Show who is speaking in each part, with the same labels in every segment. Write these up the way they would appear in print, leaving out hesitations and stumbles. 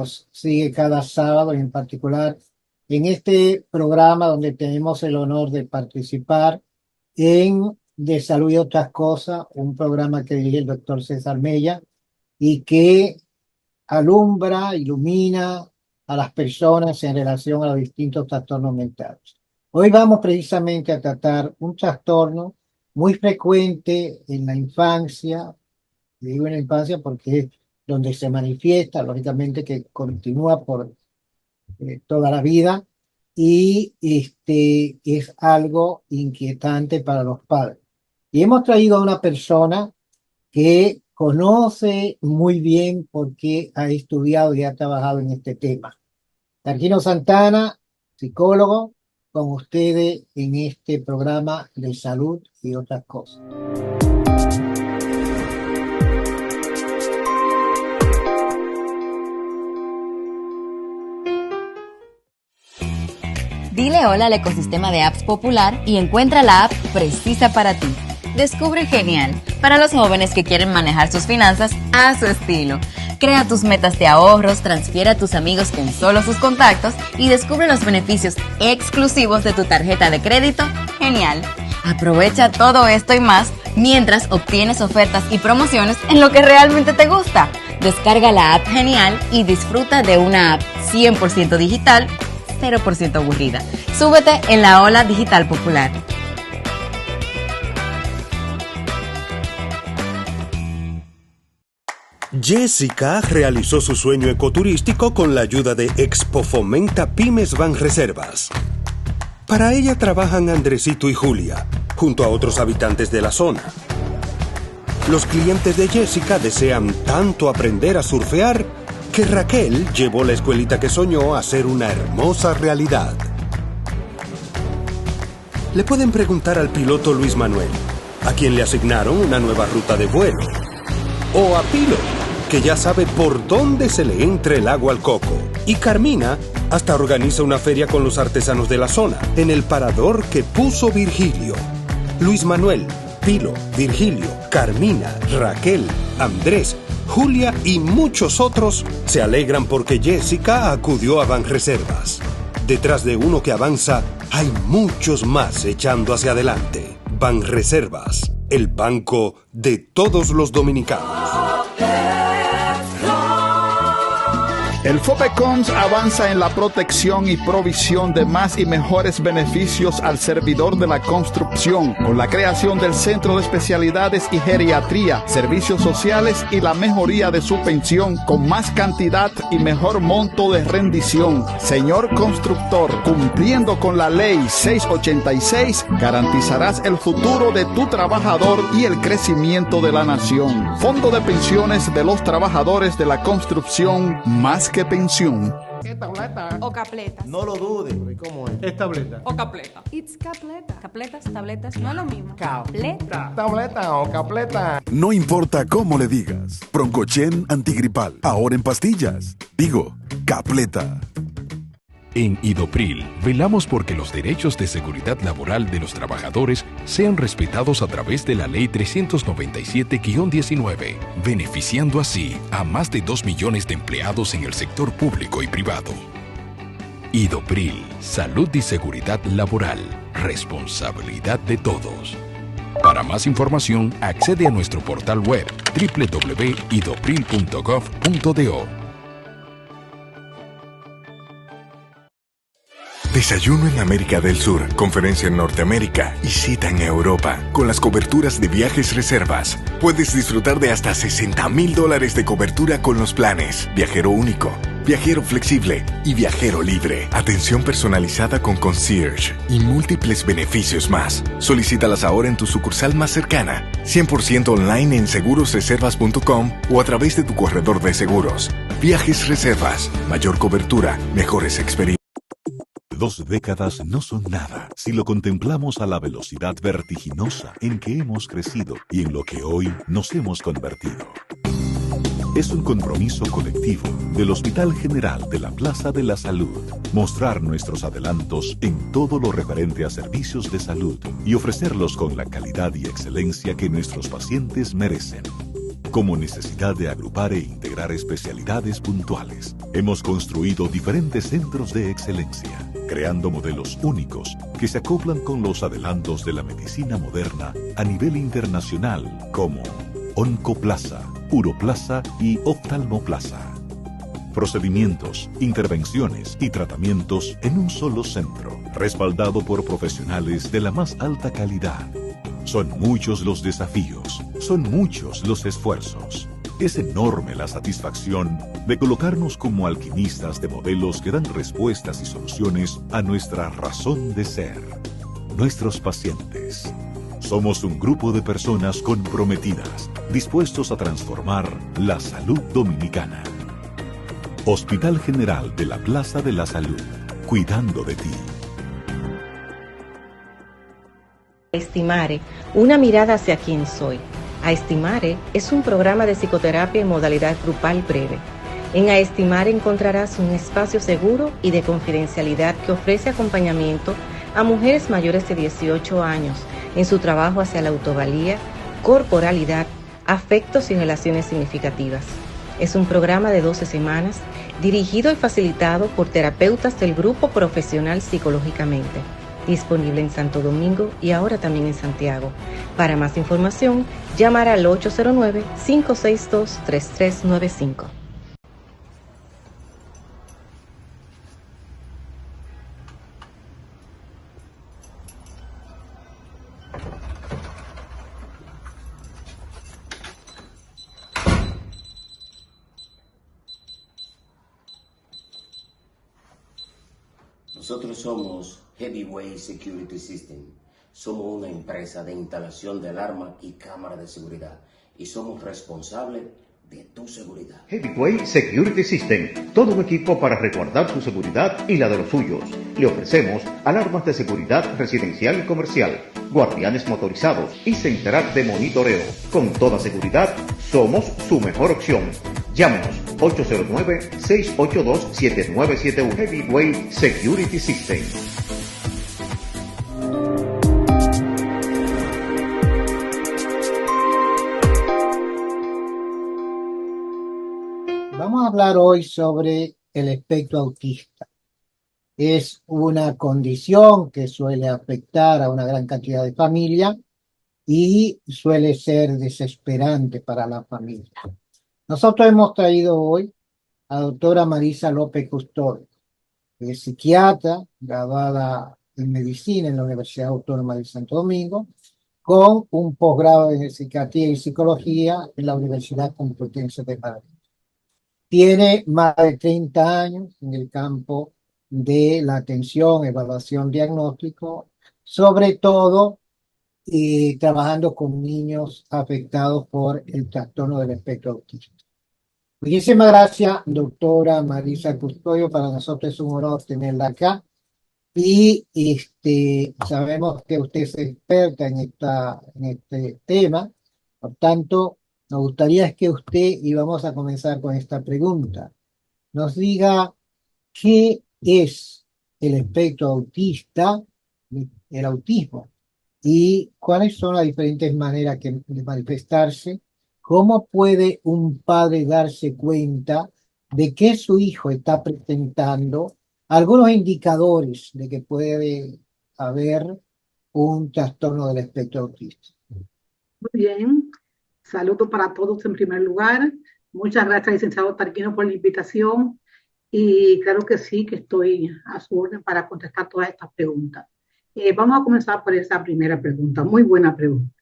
Speaker 1: nos sigue cada sábado, y en particular en este programa donde tenemos el honor de participar en De Salud y Otras Cosas, un programa que dirige el doctor César Mella y que alumbra, ilumina a las personas en relación a los distintos trastornos mentales. Hoy vamos precisamente a tratar un trastorno muy frecuente en la infancia, digo en la infancia porque es donde se manifiesta, lógicamente que continúa por toda la vida y es algo inquietante para los padres. Y hemos traído a una persona que conoce muy bien porque ha estudiado y ha trabajado en este tema. Tarquino Santana, psicólogo, con ustedes en este programa de salud y otras cosas.
Speaker 2: Dile hola al ecosistema de apps popular y encuentra la app precisa para ti. Descubre Genial, para los jóvenes que quieren manejar sus finanzas a su estilo. Crea tus metas de ahorros, transfiere a tus amigos con solo sus contactos y descubre los beneficios exclusivos de tu tarjeta de crédito Genial. Aprovecha todo esto y más mientras obtienes ofertas y promociones en lo que realmente te gusta. Descarga la app Genial y disfruta de una app 100% digital, 0% aburrida. Súbete en la ola digital popular.
Speaker 3: Jessica realizó su sueño ecoturístico con la ayuda de Expo Fomenta Pymes Banreservas. Para ella trabajan Andresito y Julia, junto a otros habitantes de la zona. Los clientes de Jessica desean tanto aprender a surfear que Raquel llevó la escuelita que soñó a ser una hermosa realidad. Le pueden preguntar al piloto Luis Manuel, a quien le asignaron una nueva ruta de vuelo. O a Pilo, que ya sabe por dónde se le entra el agua al coco. Y Carmina hasta organiza una feria con los artesanos de la zona, en el parador que puso Virgilio. Luis Manuel, Pilo, Virgilio, Carmina, Raquel, Andrés, Julia y muchos otros se alegran porque Jessica acudió a Banreservas. Detrás de uno que avanza, hay muchos más echando hacia adelante. Banreservas, el banco de todos los dominicanos.
Speaker 4: El FOPECONS avanza en la protección y provisión de más y mejores beneficios al servidor de la construcción, con la creación del Centro de Especialidades y Geriatría, Servicios Sociales y la mejoría de su pensión con más cantidad y mejor monto de rendición. Señor constructor, cumpliendo con la Ley 686, garantizarás el futuro de tu trabajador y el crecimiento de la nación. Fondo de Pensiones de los Trabajadores de la Construcción, más que pensión.
Speaker 5: ¿Es tableta?
Speaker 6: O capleta.
Speaker 5: No lo dudes. ¿Cómo es?
Speaker 7: Es tableta.
Speaker 6: O capleta. It's capleta. Capletas, tabletas, no es lo mismo.
Speaker 5: Capleta. Tableta o capleta.
Speaker 8: No importa cómo le digas. Broncochen antigripal. Ahora en pastillas. Digo, capleta.
Speaker 9: En Idopril, velamos porque los derechos de seguridad laboral de los trabajadores sean respetados a través de la Ley 397-19, beneficiando así a más de 2 millones de empleados en el sector público y privado. Idopril, salud y seguridad laboral, responsabilidad de todos. Para más información, accede a nuestro portal web www.idopril.gov.do.
Speaker 8: Desayuno en América del Sur, conferencia en Norteamérica y cita en Europa. Con las coberturas de Viajes Reservas, puedes disfrutar de hasta $60,000 de cobertura con los planes Viajero Único, Viajero Flexible y Viajero Libre. Atención personalizada con concierge y múltiples beneficios más. Solicítalas ahora en tu sucursal más cercana, 100% online en segurosreservas.com o a través de tu corredor de seguros. Viajes Reservas, mayor cobertura, mejores experiencias.
Speaker 10: 2 décadas no son nada si lo contemplamos a la velocidad vertiginosa en que hemos crecido y en lo que hoy nos hemos convertido. Es un compromiso colectivo del Hospital General de la Plaza de la Salud mostrar nuestros adelantos en todo lo referente a servicios de salud y ofrecerlos con la calidad y excelencia que nuestros pacientes merecen. como necesidad de agrupar e integrar especialidades puntuales. Hemos construido diferentes centros de excelencia, creando modelos únicos que se acoplan con los adelantos de la medicina moderna a nivel internacional, como Oncoplaza, Uroplaza y Oftalmoplaza. Procedimientos, intervenciones y tratamientos en un solo centro, respaldado por profesionales de la más alta calidad. Son muchos los desafíos, son muchos los esfuerzos. Es enorme la satisfacción de colocarnos como alquimistas de modelos que dan respuestas y soluciones a nuestra razón de ser, nuestros pacientes. Somos un grupo de personas comprometidas, dispuestos a transformar la salud dominicana. Hospital General de la Plaza de la Salud, cuidando de ti.
Speaker 7: Estimare, una mirada hacia quién soy. Aestimare es un programa de psicoterapia en modalidad grupal breve. En Aestimare encontrarás un espacio seguro y de confidencialidad que ofrece acompañamiento a mujeres mayores de 18 años en su trabajo hacia la autovalía, corporalidad, afectos y relaciones significativas. Es un programa de 12 semanas dirigido y facilitado por terapeutas del Grupo Profesional Psicológicamente, disponible en Santo Domingo y ahora también en Santiago. Para más información, llamar al 809-562-3395.
Speaker 11: Nosotros somos Heavyweight Security System. Somos una empresa de instalación de alarma y cámara de seguridad y somos responsables de tu seguridad.
Speaker 12: Heavyweight Security System, todo un equipo para resguardar su seguridad y la de los suyos. Le ofrecemos alarmas de seguridad residencial y comercial, guardianes motorizados y central de monitoreo. Con toda seguridad, somos su mejor opción. Llámenos 809-682-7971. Heavyweight Security System.
Speaker 1: Vamos a hablar hoy sobre el espectro autista. Es una condición que suele afectar a una gran cantidad de familias y suele ser desesperante para la familia. Nosotros hemos traído hoy a doctora Marisa López Custodio, que es psiquiatra, graduada en medicina en la Universidad Autónoma de Santo Domingo, con un posgrado en psiquiatría y psicología en la Universidad Complutense de Madrid. Tiene más de 30 años en el campo de la atención, evaluación, diagnóstico, sobre todo trabajando con niños afectados por el trastorno del espectro autista. Muchísimas gracias, doctora Marisa Custodio. Para nosotros es un honor tenerla acá. Y sabemos que usted es experta en este tema. Por tanto, nos gustaría que usted, y vamos a comenzar con esta pregunta, nos diga qué es el espectro autista, el autismo, y cuáles son las diferentes maneras de manifestarse. ¿Cómo puede un padre darse cuenta de que su hijo está presentando algunos indicadores de que puede haber un trastorno del espectro autista?
Speaker 13: Muy bien, saludos para todos en primer lugar. Muchas gracias, licenciado Tarquino, por la invitación. Y claro que sí, que estoy a su orden para contestar todas estas preguntas. Vamos a comenzar por esa primera pregunta, muy buena pregunta.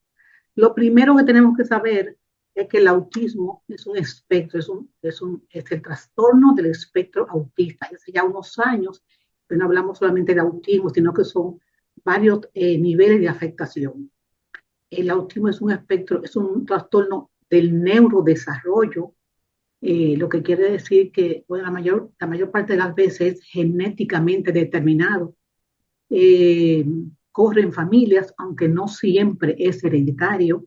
Speaker 13: Lo primero que tenemos que saber es que el autismo es un espectro, es el trastorno del espectro autista. Hace ya unos años, pero no hablamos solamente de autismo, sino que son varios niveles de afectación. El autismo es un espectro, es un trastorno del neurodesarrollo, lo que quiere decir que bueno, la mayor parte de las veces es genéticamente determinado. Corre en familias, aunque no siempre es hereditario,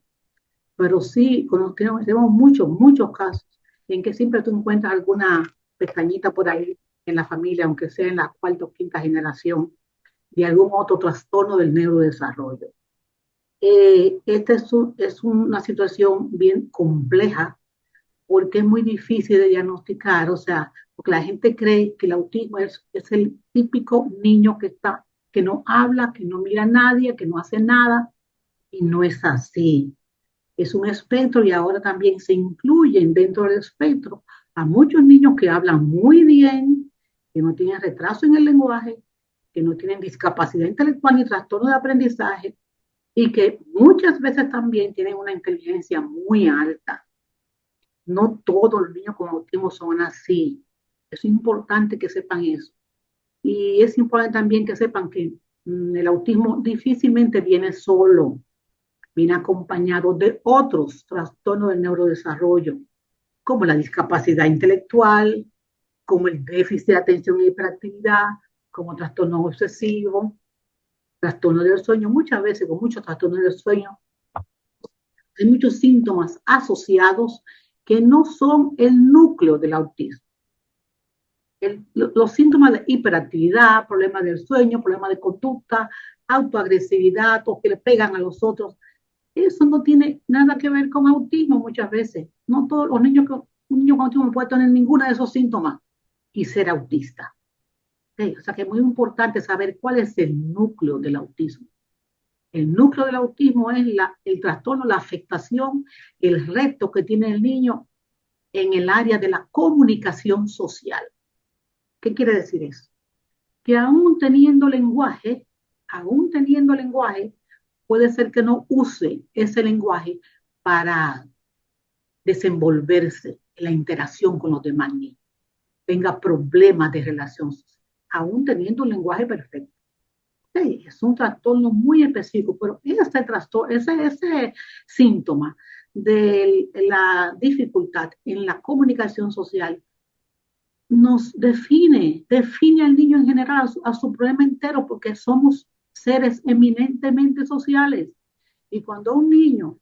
Speaker 13: pero sí tenemos muchos casos en que siempre tú encuentras alguna pestañita por ahí en la familia, aunque sea en la cuarta o quinta generación, de algún otro trastorno del neurodesarrollo. Esta es una situación bien compleja porque es muy difícil de diagnosticar, o sea, porque la gente cree que el autismo es el típico niño que no habla, que no mira a nadie, que no hace nada, y no es así. Es un espectro y ahora también se incluyen dentro del espectro a muchos niños que hablan muy bien, que no tienen retraso en el lenguaje, que no tienen discapacidad intelectual ni trastorno de aprendizaje y que muchas veces también tienen una inteligencia muy alta. No todos los niños con autismo son así. Es importante que sepan eso. Y es importante también que sepan que el autismo difícilmente viene solo, viene acompañado de otros trastornos del neurodesarrollo, como la discapacidad intelectual, como el déficit de atención y hiperactividad, como trastorno obsesivo, trastorno del sueño. Muchas veces con muchos trastornos del sueño hay muchos síntomas asociados que no son el núcleo del autismo. Los síntomas de hiperactividad, problemas del sueño, problemas de conducta, autoagresividad, o que le pegan a los otros, eso no tiene nada que ver con autismo muchas veces. No todos los niños, un niño con autismo puede tener ninguno de esos síntomas y ser autista. ¿Okay? O sea que es muy importante saber cuál es el núcleo del autismo. El núcleo del autismo es el trastorno, la afectación, el reto que tiene el niño en el área de la comunicación social. ¿Qué quiere decir eso? Que aún teniendo lenguaje, puede ser que no use ese lenguaje para desenvolverse en la interacción con los demás niños, tenga problemas de relación social, aún teniendo un lenguaje perfecto. Sí, es un trastorno muy específico, pero ese síntoma de la dificultad en la comunicación social nos define al niño en general, a su problema entero, porque somos seres eminentemente sociales. Y cuando un niño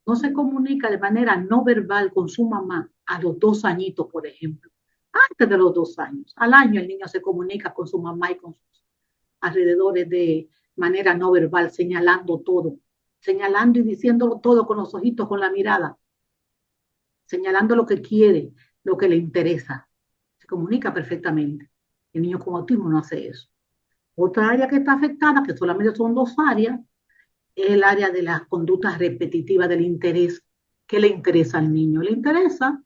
Speaker 13: no se comunica de manera no verbal con su mamá a los 2 añitos, por ejemplo, antes de los 2 años, al año el niño se comunica con su mamá y con sus alrededores de manera no verbal, señalando todo, señalando y diciéndolo todo con los ojitos, con la mirada, señalando lo que quiere, lo que le interesa. Se comunica perfectamente. El niño con autismo no hace eso. Otra área que está afectada, que solamente son 2 áreas, es el área de las conductas repetitivas del interés. ¿Qué le interesa al niño? Le interesa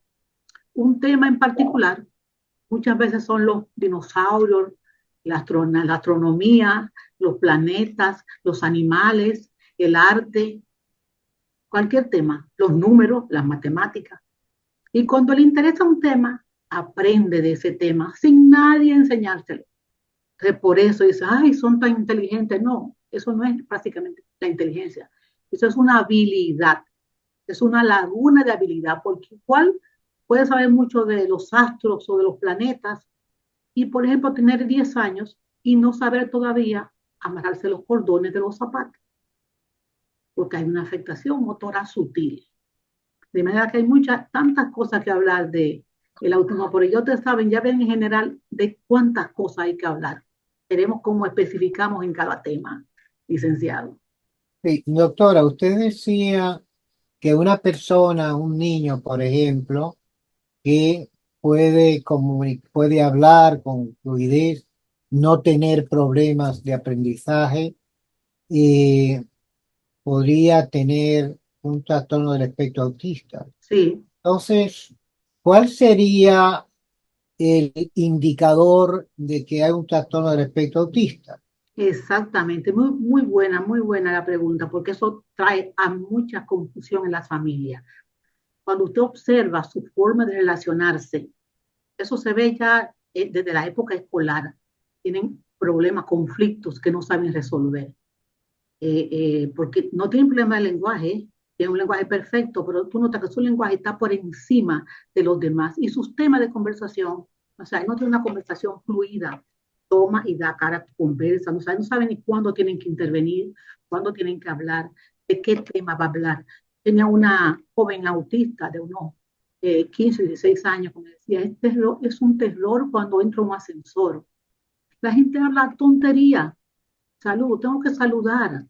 Speaker 13: un tema en particular. Muchas veces son los dinosaurios, la astronomía, los planetas, los animales, el arte, cualquier tema, los números, las matemáticas. Y cuando le interesa un tema, aprende de ese tema sin nadie enseñárselo. Entonces, por eso dice, ay, son tan inteligentes. No, eso no es prácticamente la inteligencia. Eso es una habilidad, es una laguna de habilidad, porque igual puede saber mucho de los astros o de los planetas y, por ejemplo, tener 10 años y no saber todavía amarrarse los cordones de los zapatos, porque hay una afectación motora sutil. De manera que hay tantas cosas que hablar de el autismo, pero ya ustedes saben, ya ven en general de cuántas cosas hay que hablar. Veremos cómo especificamos en cada tema, licenciado.
Speaker 1: Sí, doctora, usted decía que una persona, un niño, por ejemplo, que puede hablar con fluidez, no tener problemas de aprendizaje, podría tener un trastorno del espectro autista.
Speaker 13: Sí.
Speaker 1: Entonces, ¿cuál sería el indicador de que hay un trastorno del espectro autista?
Speaker 13: Exactamente, muy buena la pregunta, porque eso trae a mucha confusión en las familias. Cuando usted observa su forma de relacionarse, eso se ve ya desde la época escolar. Tienen problemas, conflictos que no saben resolver. Porque no tienen problema de lenguaje, tienen un lenguaje perfecto, pero tú notas que su lenguaje está por encima de los demás. Y sus temas de conversación, o sea, no tiene una conversación fluida, toma y da cara, conversa, no saben ni cuándo tienen que intervenir, cuándo tienen que hablar, de qué tema va a hablar. Tenía una joven autista de unos 15, 16 años, como decía, es un terror cuando entra un ascensor. La gente habla tontería. Salud, tengo que saludar.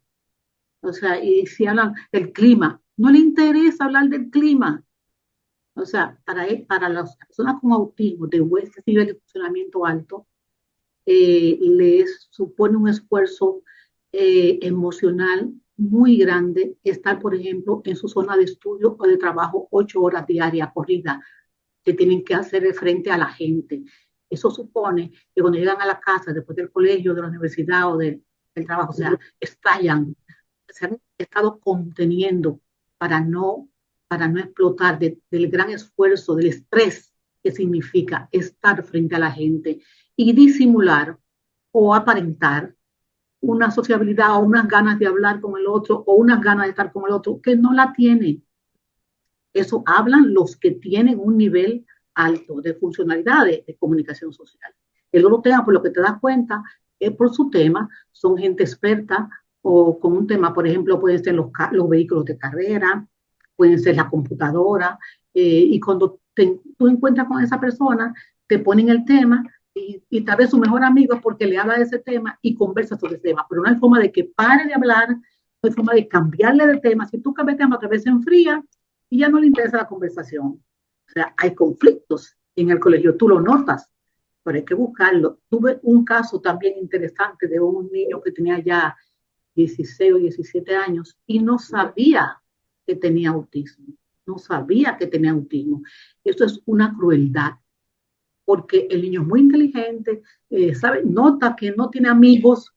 Speaker 13: O sea, y si hablan del clima, no le interesa hablar del clima. O sea, para las personas con autismo de este nivel de funcionamiento alto, les supone un esfuerzo emocional muy grande estar, por ejemplo, en su zona de estudio o de trabajo 8 horas diarias corridas que tienen que hacer frente a la gente. Eso supone que cuando llegan a la casa, después del colegio, de la universidad o del trabajo, o sea, estallan. Se han estado conteniendo para no explotar del gran esfuerzo, del estrés que significa estar frente a la gente y disimular o aparentar una sociabilidad o unas ganas de hablar con el otro o unas ganas de estar con el otro que no la tienen. Eso hablan los que tienen un nivel alto de funcionalidad de comunicación social. El otro tema, por lo que te das cuenta, es por su tema, son gente experta o con un tema, por ejemplo, pueden ser los vehículos de carrera, pueden ser la computadora, y cuando tú encuentras con esa persona, te ponen el tema y tal vez su mejor amigo es porque le habla de ese tema y conversa sobre ese tema, pero no hay forma de que pare de hablar, no hay forma de cambiarle de tema. Si tú cambias de tema, otra vez se enfría y ya no le interesa la conversación. O sea, hay conflictos en el colegio, tú lo notas, pero hay que buscarlo. Tuve un caso también interesante de un niño que tenía ya 16 o 17 años y no sabía que tenía autismo. No sabía que tenía autismo. Eso es una crueldad, porque el niño es muy inteligente, sabe, nota que no tiene amigos,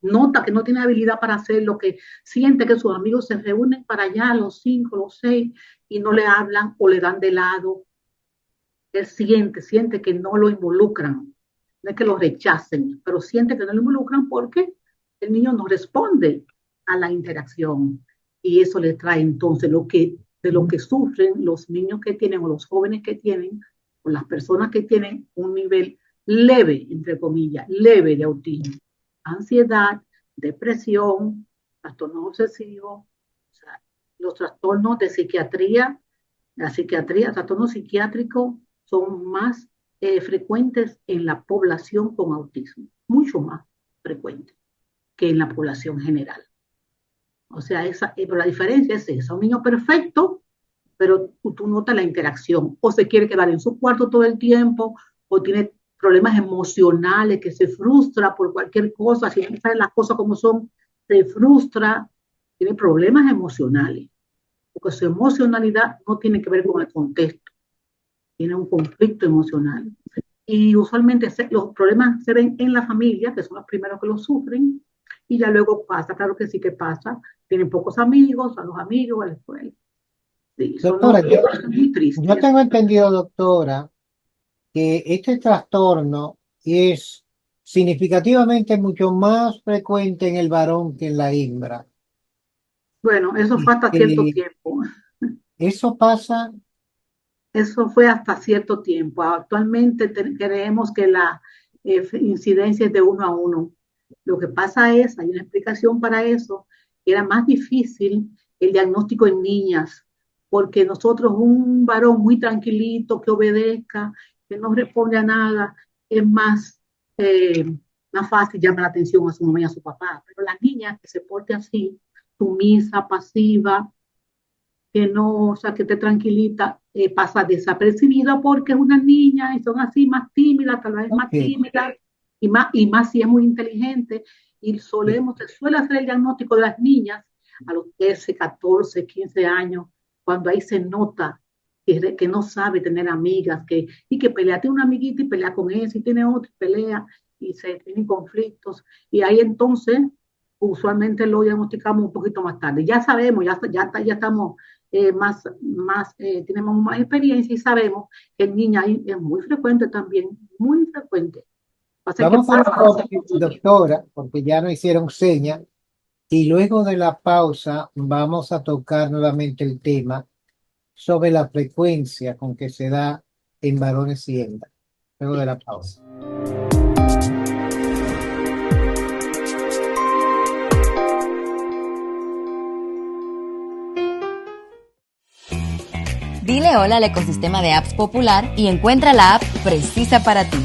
Speaker 13: nota que no tiene habilidad para hacerlo, que siente que sus amigos se reúnen para allá, los 5, los 6, y no le hablan o le dan de lado. Él siente que no lo involucran, no es que lo rechacen, pero siente que no lo involucran porque el niño no responde a la interacción. Y eso le trae entonces de lo que sufren los niños que tienen o los jóvenes que tienen o las personas que tienen un nivel leve, entre comillas, leve de autismo. Ansiedad, depresión, trastornos obsesivos, o sea, los trastornos de psiquiatría, trastornos psiquiátricos son más frecuentes en la población con autismo, mucho más frecuentes que en la población general. O sea, pero la diferencia es esa, un niño perfecto, pero tú notas la interacción, o se quiere quedar en su cuarto todo el tiempo, o tiene problemas emocionales, que se frustra por cualquier cosa, si no sabe las cosas como son, se frustra, tiene problemas emocionales, porque su emocionalidad no tiene que ver con el contexto, tiene un conflicto emocional. Y usualmente los problemas se ven en la familia, que son los primeros que lo sufren, y ya luego pasa, claro que sí que pasa, tienen pocos amigos, a los amigos, a la escuela. Sí,
Speaker 1: doctora, yo tengo entendido, doctora, que este trastorno es significativamente mucho más frecuente en el varón que en la hembra.
Speaker 13: Bueno, eso fue hasta cierto tiempo.
Speaker 1: ¿Eso pasa?
Speaker 13: Eso fue hasta cierto tiempo. Actualmente creemos que la incidencia es de 1 a 1. Lo que pasa es, hay una explicación para eso, que era más difícil el diagnóstico en niñas, porque nosotros, un varón muy tranquilito, que obedezca, que no responde a nada, es más fácil llamar la atención a su mamá y a su papá. Pero la niña que se porte así, sumisa, pasiva, que no, o sea, que esté tranquilita, pasa desapercibida porque es una niña y son así más tímidas, tal vez más tímidas, y más si es muy inteligente, y se suele hacer el diagnóstico de las niñas a los 13, 14, 15 años, cuando ahí se nota que no sabe tener amigas, y que pelea, tiene una amiguita y pelea con esa, y tiene otra y pelea, y se tienen conflictos, y ahí entonces usualmente lo diagnosticamos un poquito más tarde. Ya sabemos, ya estamos tenemos más experiencia y sabemos que en niñas es muy frecuente también, muy frecuente.
Speaker 1: Vamos a la pausa, doctora, porque ya nos hicieron señas, y luego de la pausa vamos a tocar nuevamente el tema sobre la frecuencia con que se da en varones y hembras. Luego de la pausa.
Speaker 2: Dile hola al ecosistema de apps Popular y encuentra la app precisa para ti.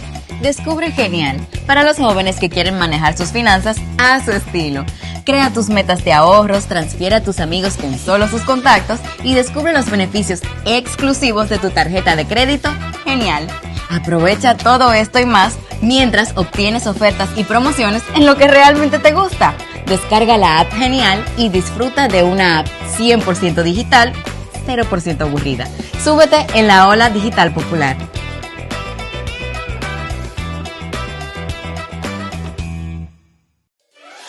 Speaker 2: Descubre Genial, para los jóvenes que quieren manejar sus finanzas a su estilo. Crea tus metas de ahorros, transfiere a tus amigos con solo sus contactos y descubre los beneficios exclusivos de tu tarjeta de crédito Genial. Aprovecha todo esto y más mientras obtienes ofertas y promociones en lo que realmente te gusta. Descarga la app Genial y disfruta de una app 100% digital, 0% aburrida. Súbete en la ola digital popular.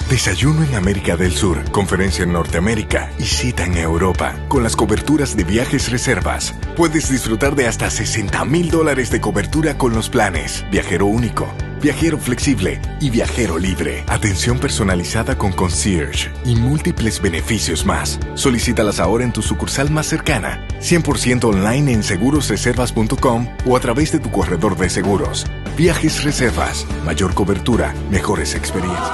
Speaker 8: Desayuno en América del Sur, conferencia en Norteamérica y cita en Europa. Con las coberturas de Viajes Reservas, puedes disfrutar de hasta $60,000 de cobertura con los planes Viajero Único, Viajero Flexible y Viajero Libre. Atención personalizada con concierge y múltiples beneficios más. Solicítalas ahora en tu sucursal más cercana, 100% online en segurosreservas.com o a través de tu corredor de seguros. Viajes Reservas, mayor cobertura, mejores experiencias.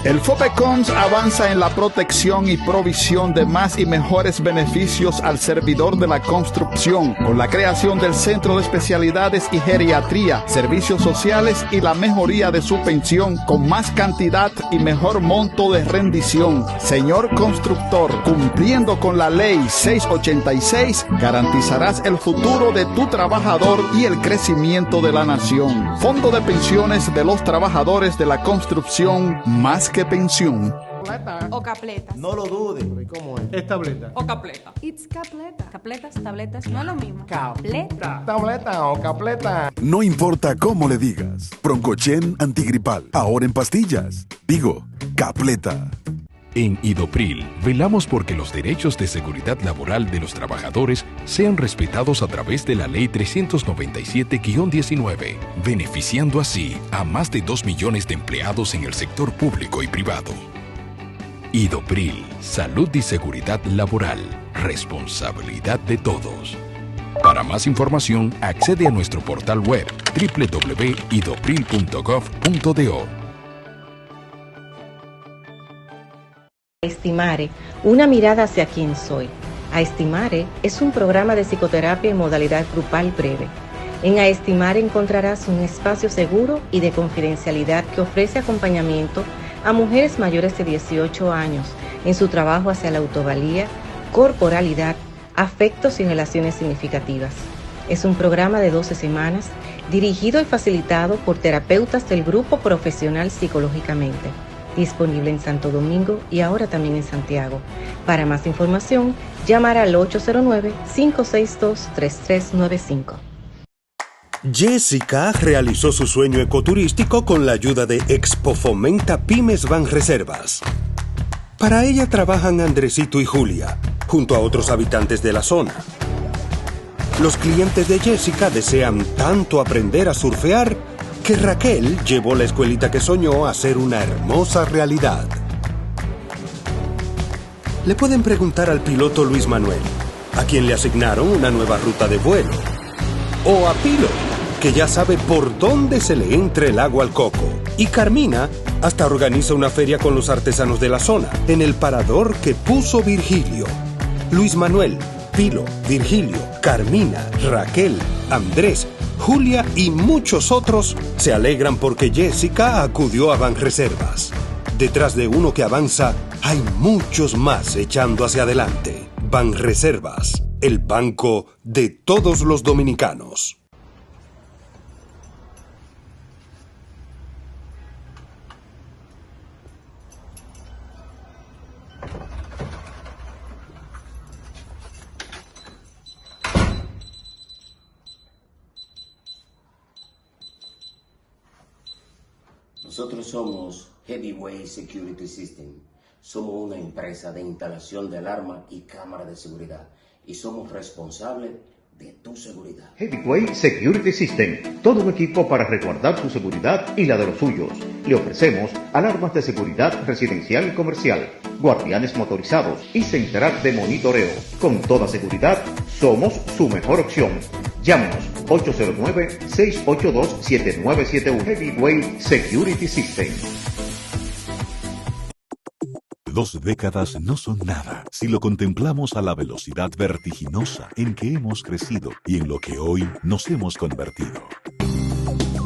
Speaker 4: El FOBECOMS avanza en la protección y provisión de más y mejores beneficios al servidor de la construcción, con la creación del Centro de Especialidades y Geriatría, Servicios Sociales y la mejoría de su pensión, con más cantidad y mejor monto de rendición. Señor constructor, cumpliendo con la Ley 686, garantizarás el futuro de tu trabajador y el crecimiento de la nación. Fondo de Pensiones de los Trabajadores de la Construcción, más que pensión.
Speaker 6: O capleta.
Speaker 5: No lo dudes. ¿Cómo es? Es tableta.
Speaker 6: O capleta. It's capleta. Capletas, tabletas, no es lo mismo.
Speaker 5: Capleta. Tableta o capleta.
Speaker 14: No importa cómo le digas. Broncochen antigripal. Ahora en pastillas. Digo, capleta.
Speaker 9: En Idopril, velamos porque los derechos de seguridad laboral de los trabajadores sean respetados a través de la Ley 397-19, beneficiando así a más de 2 millones de empleados en el sector público y privado. Idopril, salud y seguridad laboral, responsabilidad de todos. Para más información, accede a nuestro portal web www.idopril.gov.do.
Speaker 7: Estimare, una mirada hacia quién soy. Aestimare es un programa de psicoterapia en modalidad grupal breve. En Aestimare encontrarás un espacio seguro y de confidencialidad que ofrece acompañamiento a mujeres mayores de 18 años en su trabajo hacia la autovalía, corporalidad, afectos y relaciones significativas. Es un programa de 12 semanas dirigido y facilitado por terapeutas del Grupo Profesional Psicológicamente. Disponible en Santo Domingo y ahora también en Santiago. Para más información, llamar al 809-562-3395.
Speaker 3: Jessica realizó su sueño ecoturístico con la ayuda de Expo Fomenta Pymes Banreservas. Para ella trabajan Andresito y Julia, junto a otros habitantes de la zona. Los clientes de Jessica desean tanto aprender a surfear que Raquel llevó la escuelita que soñó a ser una hermosa realidad. Le pueden preguntar al piloto Luis Manuel, a quien le asignaron una nueva ruta de vuelo. O a Pilo, que ya sabe por dónde se le entra el agua al coco. Y Carmina hasta organiza una feria con los artesanos de la zona, en el parador que puso Virgilio. Luis Manuel, Pilo, Virgilio, Carmina, Raquel, Andrés, Julia y muchos otros se alegran porque Jessica acudió a Banreservas. Detrás de uno que avanza, hay muchos más echando hacia adelante. Banreservas, el banco de todos los dominicanos.
Speaker 11: Nosotros somos Heavyweight Security System. Somos una empresa de instalación de alarma y cámara de seguridad. Y somos responsables de tu seguridad.
Speaker 12: Heavyweight Security System. Todo un equipo para resguardar su seguridad y la de los suyos. Le ofrecemos alarmas de seguridad residencial y comercial, guardianes motorizados y central de monitoreo. Con toda seguridad, somos su mejor opción. Llámenos 809-682-7971. Heavyweight Security System.
Speaker 10: 2 décadas no son nada si lo contemplamos a la velocidad vertiginosa en que hemos crecido y en lo que hoy nos hemos convertido.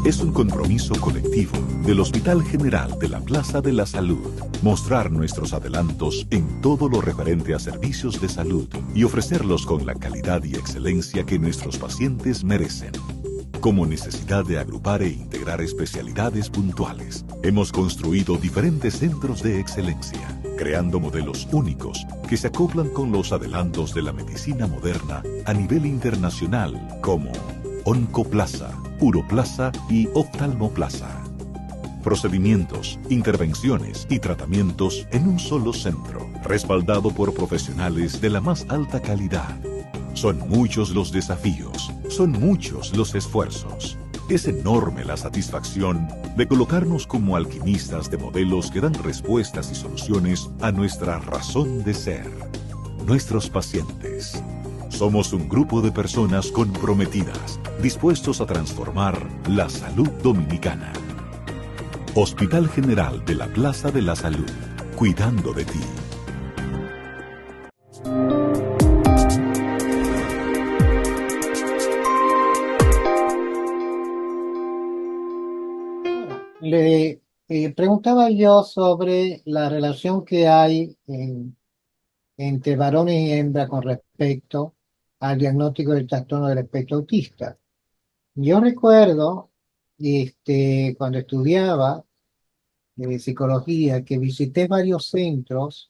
Speaker 10: Es un compromiso colectivo del Hospital General de la Plaza de la Salud, mostrar nuestros adelantos en todo lo referente a servicios de salud y ofrecerlos con la calidad y excelencia que nuestros pacientes merecen. Como necesidad de agrupar e integrar especialidades puntuales, hemos construido diferentes centros de excelencia, creando modelos únicos que se acoplan con los adelantos de la medicina moderna a nivel internacional, como Oncoplaza, Uroplaza y Oftalmoplaza. Procedimientos, intervenciones y tratamientos en un solo centro, respaldado por profesionales de la más alta calidad. Son muchos los desafíos, son muchos los esfuerzos. Es enorme la satisfacción de colocarnos como alquimistas de modelos que dan respuestas y soluciones a nuestra razón de ser, nuestros pacientes. Somos un grupo de personas comprometidas, dispuestos a transformar la salud dominicana. Hospital General de la Plaza de la Salud, cuidando de ti.
Speaker 1: Le preguntaba yo sobre la relación que hay entre varones y hembras con respecto al diagnóstico del trastorno del espectro autista. Yo recuerdo, cuando estudiaba psicología, que visité varios centros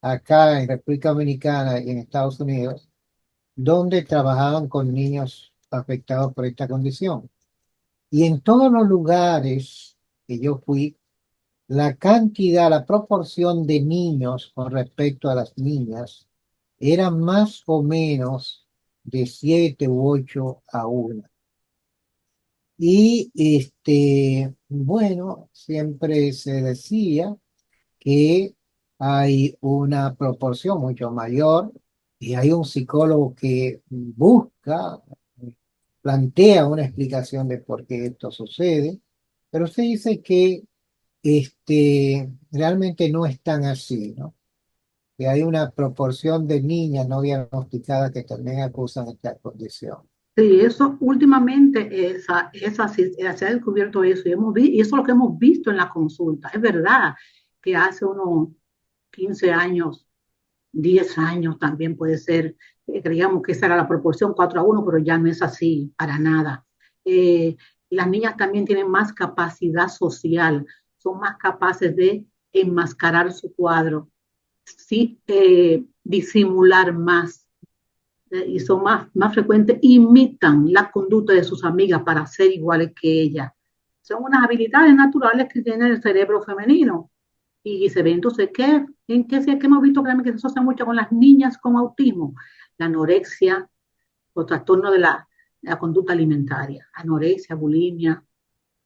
Speaker 1: acá en República Dominicana y en Estados Unidos, donde trabajaban con niños afectados por esta condición. Y en todos los lugares que yo fui, la cantidad, la proporción de niños con respecto a las niñas era más o menos de 7 u 8 a 1. Y bueno, siempre se decía que hay una proporción mucho mayor y hay un psicólogo que busca, plantea una explicación de por qué esto sucede, pero usted dice que realmente no es tan así, ¿no? Que hay una proporción de niñas no diagnosticadas que también acusan esta condición.
Speaker 13: Sí, eso últimamente se ha descubierto eso y eso es lo que hemos visto en la consulta. Es verdad que hace unos 15 años, 10 años también puede ser, creíamos que esa era la proporción 4 a 1, pero ya no es así para nada. Las niñas también tienen más capacidad social, son más capaces de enmascarar su cuadro, sí, disimular más, y son más frecuentes, imitan la conducta de sus amigas para ser iguales que ellas. Son unas habilidades naturales que tiene el cerebro femenino. Y se ve entonces en qué hemos visto claramente que se asocia mucho con las niñas con autismo, la anorexia, los trastornos de la conducta alimentaria, anorexia, bulimia.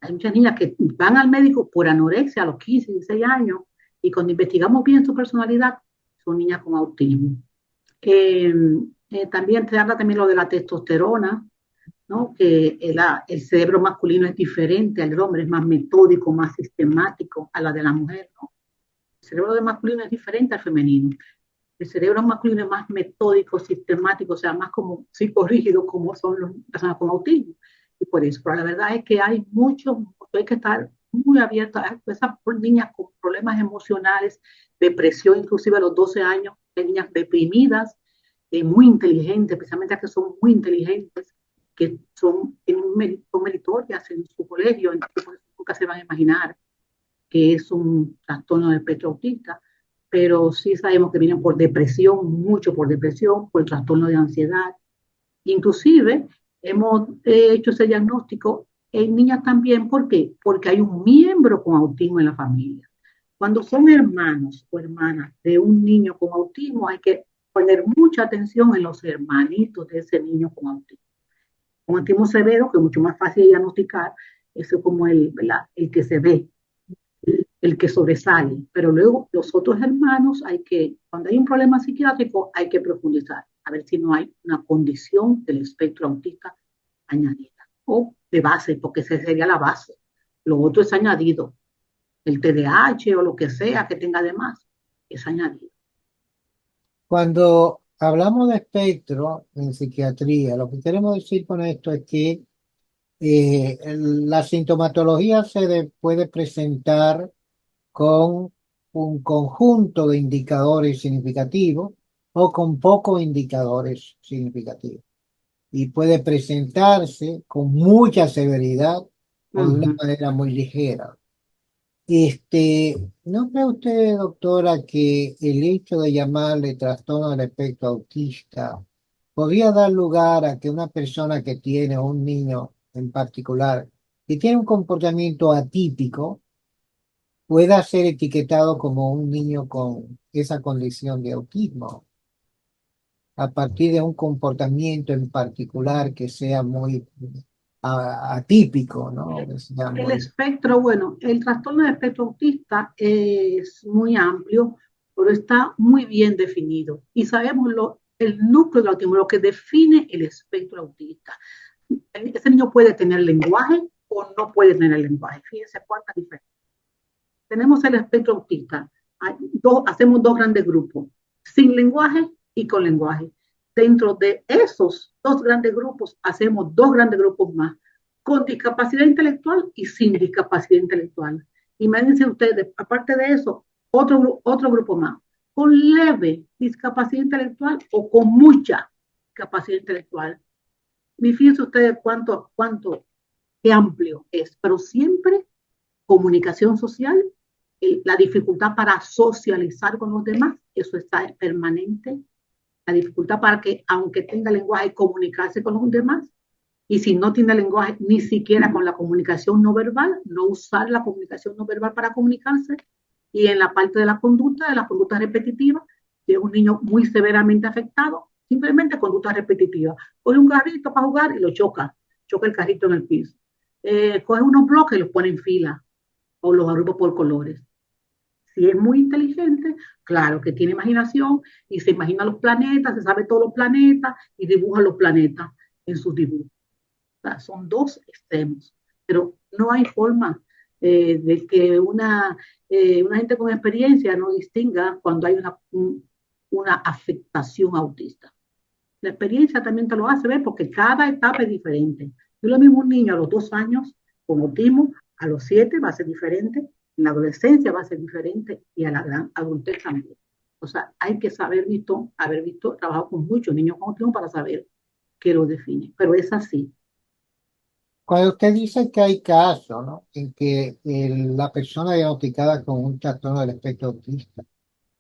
Speaker 13: Hay muchas niñas que van al médico por anorexia a los 15, 16 años, y cuando investigamos bien su personalidad, son niñas con autismo. También se habla también lo de la testosterona, ¿no? Que el cerebro masculino es diferente al del hombre, es más metódico, más sistemático a la de la mujer, ¿no? El cerebro del masculino es diferente al femenino. El cerebro masculino es más metódico, sistemático, o sea, más como psicorrígido, como son las personas con autismo. Y por eso, pero la verdad es que hay hay que estar muy abiertos a esas niñas con problemas emocionales, depresión, inclusive a los 12 años, hay niñas deprimidas, muy inteligentes, especialmente las que son muy inteligentes, que son meritorias en su colegio, entonces nunca se van a imaginar que es un trastorno del espectro autista, pero sí sabemos que vienen por depresión, mucho por depresión, por el trastorno de ansiedad. Inclusive hemos hecho ese diagnóstico en niñas también. ¿Por qué? Porque hay un miembro con autismo en la familia. Cuando son hermanos o hermanas de un niño con autismo, hay que poner mucha atención en los hermanitos de ese niño con autismo. Con autismo severo, que es mucho más fácil de diagnosticar, eso es como el que se ve, el que sobresale, pero luego los otros hermanos cuando hay un problema psiquiátrico, hay que profundizar, a ver si no hay una condición del espectro autista añadida, o de base, porque esa sería la base. Lo otro es añadido, el TDAH o lo que sea que tenga de más, es añadido.
Speaker 1: Cuando hablamos de espectro en psiquiatría, lo que queremos decir con esto es que La sintomatología puede presentar con un conjunto de indicadores significativos o con pocos indicadores significativos. Y puede presentarse con mucha severidad o de una manera muy ligera. ¿No cree usted, doctora, que el hecho de llamarle trastorno del espectro autista podría dar lugar a que una persona que tiene, o un niño en particular, que tiene un comportamiento atípico, pueda ser etiquetado como un niño con esa condición de autismo, a partir de un comportamiento en particular que sea muy atípico, ¿no? Que sea
Speaker 13: El
Speaker 1: muy...
Speaker 13: espectro, bueno, el trastorno del espectro autista es muy amplio, pero está muy bien definido. Y sabemos el núcleo del autismo, lo que define el espectro autista. Ese niño puede tener lenguaje o no puede tener lenguaje. Fíjense cuántas diferencias. Tenemos el espectro autista. Hacemos dos grandes grupos, sin lenguaje y con lenguaje. Dentro de esos dos grandes grupos, hacemos dos grandes grupos más, con discapacidad intelectual y sin discapacidad intelectual. Imagínense ustedes, aparte de eso, otro grupo más, con leve discapacidad intelectual o con mucha capacidad intelectual. Y fíjense ustedes qué amplio es, pero siempre comunicación social, la dificultad para socializar con los demás, eso está permanente, la dificultad para que, aunque tenga lenguaje, comunicarse con los demás, y si no tiene lenguaje, ni siquiera con la comunicación no verbal, no usar la comunicación no verbal para comunicarse, y en la parte de la conducta repetitiva, si es un niño muy severamente afectado, simplemente conducta repetitiva, coge un carrito para jugar y lo choca el carrito en el piso, coge unos bloques y los pone en fila, o los agrupa por colores. Si es muy inteligente, claro que tiene imaginación y se imagina los planetas, se sabe todos los planetas y dibuja los planetas en sus dibujos. O sea, son dos extremos, pero no hay forma de que una gente con experiencia no distinga cuando hay una afectación autista. La experiencia también te lo hace ver porque cada etapa es diferente. No es lo mismo un niño a los 2 años con autismo, a los 7 va a ser diferente, en la adolescencia va a ser diferente y a la gran adultez también. O sea, hay que haber visto, trabajado con muchos niños con autismo para saber qué lo define. Pero es así.
Speaker 1: Cuando usted dice que hay casos, ¿no?, en que la persona diagnosticada con un trastorno del espectro autista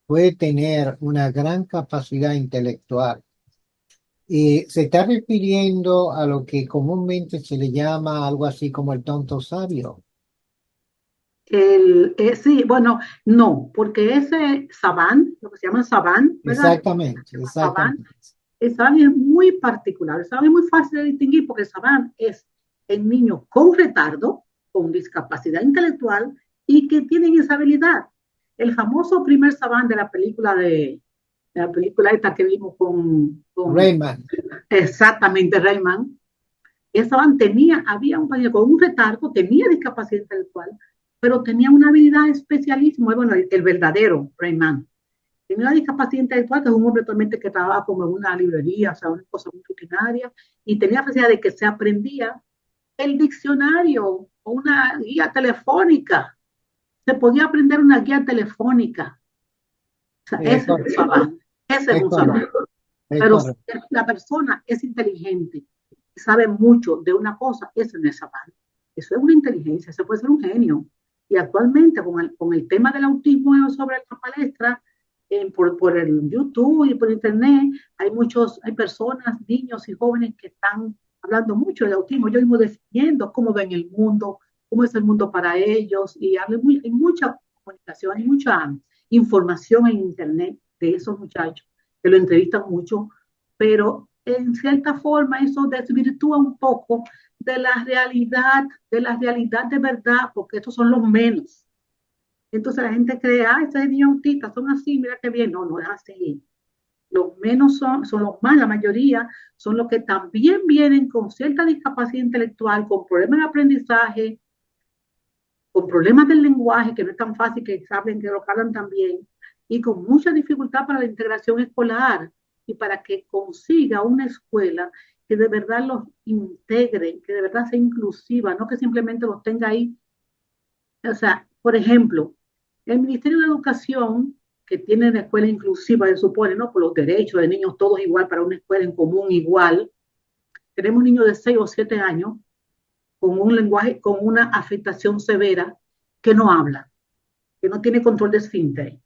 Speaker 1: puede tener una gran capacidad intelectual, se está refiriendo a lo que comúnmente se le llama algo así como el tonto sabio.
Speaker 13: Sí, bueno, no, porque ese Saban, lo que se llama Saban, ¿verdad?
Speaker 1: Exactamente,
Speaker 13: Saban,
Speaker 1: exactamente.
Speaker 13: el Saban es muy particular, el Saban es muy fácil de distinguir porque el Saban es el niño con retardo, con discapacidad intelectual y que tienen esa habilidad. El famoso primer Saban de la película esta que vimos con
Speaker 1: Rayman.
Speaker 13: Exactamente, Rayman. Saban había un paciente con un retardo, tenía discapacidad intelectual, pero tenía una habilidad especialísima, bueno, el verdadero Rayman. Tenía una discapacidad intelectual, que es un hombre actualmente que trabaja como en una librería, o sea, una cosa muy rutinaria, y tenía la facilidad de que se aprendía el diccionario o una guía telefónica. Se podía aprender una guía telefónica. O sea, ese es un Saban. Ese es un Saban. Pero si la persona es inteligente y sabe mucho de una cosa, ese no es Saban. Eso es una inteligencia, eso puede ser un genio. Y actualmente con el tema del autismo sobre la palestra, por el YouTube y por internet, hay personas, niños y jóvenes que están hablando mucho del autismo, yo mismo definiendo cómo ven el mundo, cómo es el mundo para ellos, y hay mucha comunicación, hay mucha información en internet de esos muchachos que lo entrevistan mucho, pero en cierta forma eso desvirtúa un poco de la realidad de verdad, porque estos son los menos. Entonces la gente cree, estos niños autistas son así, mira qué bien. No, no es así. Los menos son los más, la mayoría son los que también vienen con cierta discapacidad intelectual, con problemas de aprendizaje, con problemas del lenguaje, que no es tan fácil que saben que lo hablan también, y con mucha dificultad para la integración escolar y para que consiga una escuela que de verdad los integren, que de verdad sea inclusiva, no que simplemente los tenga ahí. O sea, por ejemplo, el Ministerio de Educación, que tiene una escuela inclusiva, se supone, ¿no? Por los derechos de niños todos igual, para una escuela en común igual. Tenemos niños de 6 o 7 años con un lenguaje, con una afectación severa, que no habla, que no tiene control de esfínter,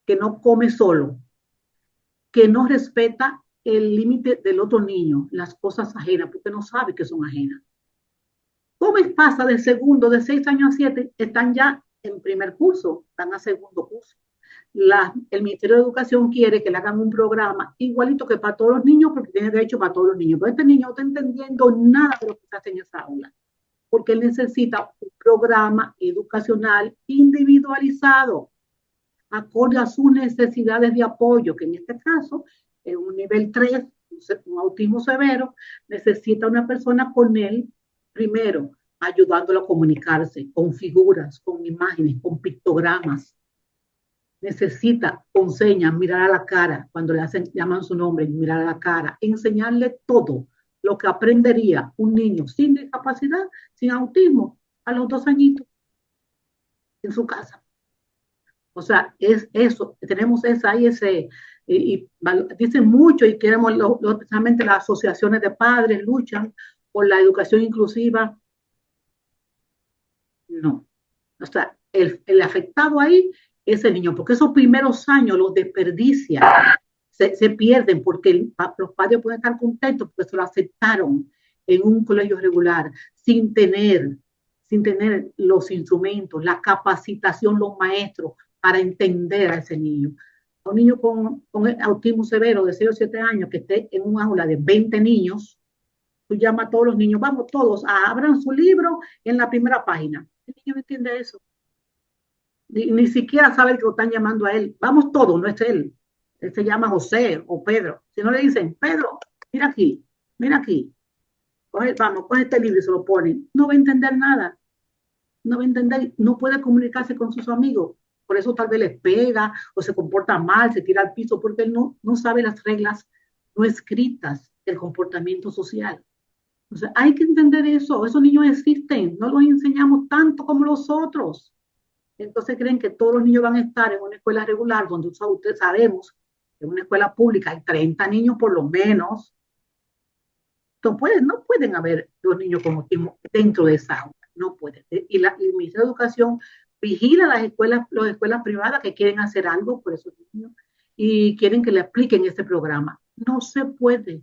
Speaker 13: que no come solo, que no respeta el límite del otro niño, las cosas ajenas, porque no sabe que son ajenas. ¿Cómo pasa de segundo, de 6 años a 7, están ya en primer curso, están a segundo curso? El Ministerio de Educación quiere que le hagan un programa igualito que para todos los niños, porque tiene derecho para todos los niños. Pero este niño no está entendiendo nada de lo que se hace en esa aula, porque él necesita un programa educacional individualizado, acorde a sus necesidades de apoyo, que en este caso, en un nivel 3, un autismo severo, necesita una persona con él, primero, ayudándolo a comunicarse, con figuras, con imágenes, con pictogramas. Necesita con señas, mirar a la cara, cuando llaman su nombre, mirar a la cara, enseñarle todo lo que aprendería un niño sin discapacidad, sin autismo, a los 2 añitos, en su casa. O sea, es eso, tenemos y dicen mucho, y queremos, especialmente las asociaciones de padres luchan por la educación inclusiva. No. O sea, el afectado ahí es el niño, porque esos primeros años los desperdicia, se pierden, porque los padres pueden estar contentos porque se lo aceptaron en un colegio regular, sin tener los instrumentos, la capacitación, los maestros, para entender a ese niño. Un niño con autismo severo de 6 o 7 años que esté en un aula de 20 niños, tú llamas a todos los niños, vamos todos, abran su libro en la primera página. El niño no entiende eso. Ni siquiera sabe que lo están llamando a él. Vamos todos, no es él. Él se llama José o Pedro. Si no le dicen, Pedro, mira aquí, coge este libro y se lo ponen. No va a entender nada. No va a entender, no puede comunicarse con sus amigos. Por eso tal vez les pega o se comporta mal, se tira al piso, porque él no sabe las reglas no escritas del comportamiento social. O sea, hay que entender eso. Esos niños existen. No los enseñamos tanto como los otros. Entonces creen que todos los niños van a estar en una escuela regular, donde ustedes sabemos que en una escuela pública hay 30 niños por lo menos. Entonces, no pueden haber los niños con autismo dentro de esa aula. No pueden. Y el Ministerio de Educación vigila las escuelas privadas que quieren hacer algo por esos niños y quieren que le apliquen este programa. No se puede.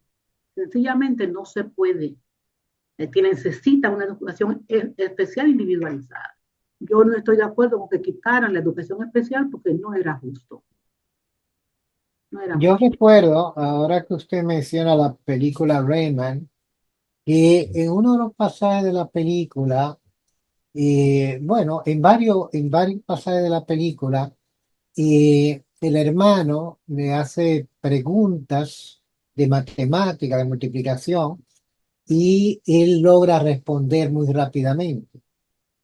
Speaker 13: Sencillamente no se puede. Necesita una educación especial individualizada. Yo no estoy de acuerdo con que quitaran la educación especial porque no era justo.
Speaker 1: Yo recuerdo, ahora que usted menciona la película Rayman, que en uno de los pasajes de la película, bueno, en varios pasajes de la película, el hermano le hace preguntas de matemática, de multiplicación, y él logra responder muy rápidamente.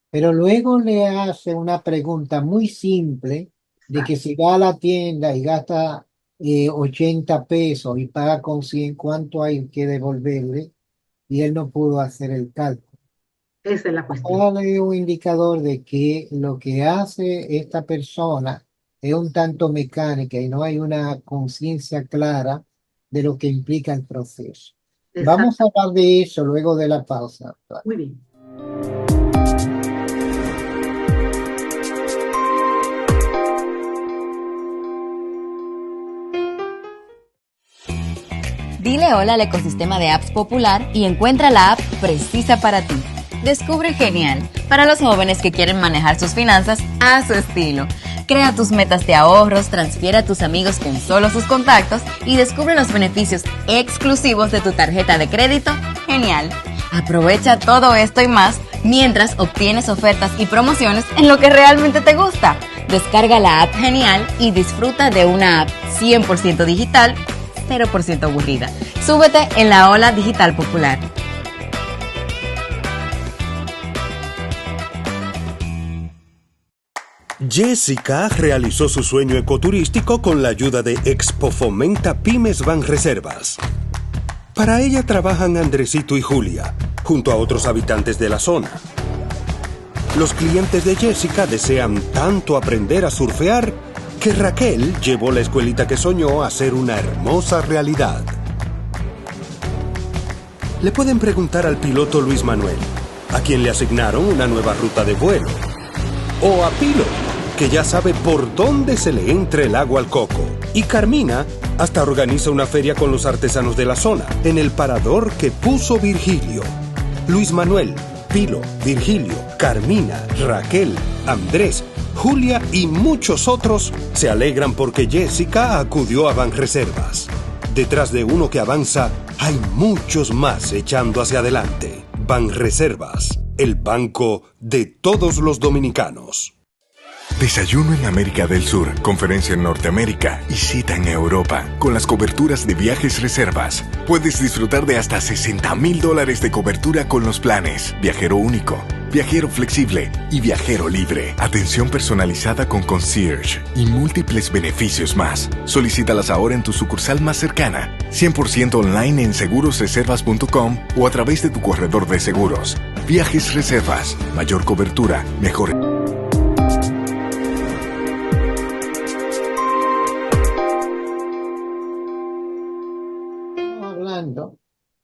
Speaker 1: Pero luego le hace una pregunta muy simple de que si va a la tienda y gasta 80 pesos y paga con 100, ¿cuánto hay que devolverle? Y él no pudo hacer el cálculo.
Speaker 13: Esa es la cuestión.
Speaker 1: Dale un indicador de que lo que hace esta persona es un tanto mecánica y no hay una conciencia clara de lo que implica el proceso.
Speaker 13: Exacto.
Speaker 1: Vamos a hablar de eso luego de la pausa.
Speaker 13: Muy bien.
Speaker 2: Dile hola al ecosistema de apps Popular y encuentra la app precisa para ti. Descubre Genial, para los jóvenes que quieren manejar sus finanzas a su estilo. Crea tus metas de ahorros, transfiere a tus amigos con solo sus contactos y descubre los beneficios exclusivos de tu tarjeta de crédito Genial. Aprovecha todo esto y más mientras obtienes ofertas y promociones en lo que realmente te gusta. Descarga la app Genial y disfruta de una app 100% digital, 0% aburrida. Súbete en la ola digital popular.
Speaker 3: Jessica realizó su sueño ecoturístico con la ayuda de Expo Fomenta Pymes Banreservas. Para ella trabajan Andresito y Julia, junto a otros habitantes de la zona. Los clientes de Jessica desean tanto aprender a surfear que Raquel llevó la escuelita que soñó a ser una hermosa realidad. Le pueden preguntar al piloto Luis Manuel, a quien le asignaron una nueva ruta de vuelo. O a Pilo, que ya sabe por dónde se le entra el agua al coco. Y Carmina hasta organiza una feria con los artesanos de la zona, en el parador que puso Virgilio. Luis Manuel, Pilo, Virgilio, Carmina, Raquel, Andrés, Julia y muchos otros se alegran porque Jessica acudió a Banreservas. Detrás de uno que avanza, hay muchos más echando hacia adelante. Banreservas, el banco de todos los dominicanos.
Speaker 8: Desayuno en América del Sur, conferencia en Norteamérica y cita en Europa. Con las coberturas de Viajes Reservas, puedes disfrutar de hasta $60,000 de cobertura con los planes Viajero Único, Viajero Flexible y Viajero Libre. Atención personalizada con concierge y múltiples beneficios más. Solicítalas ahora en tu sucursal más cercana, 100% online en segurosreservas.com o a través de tu corredor de seguros. Viajes Reservas, mayor cobertura, mejor.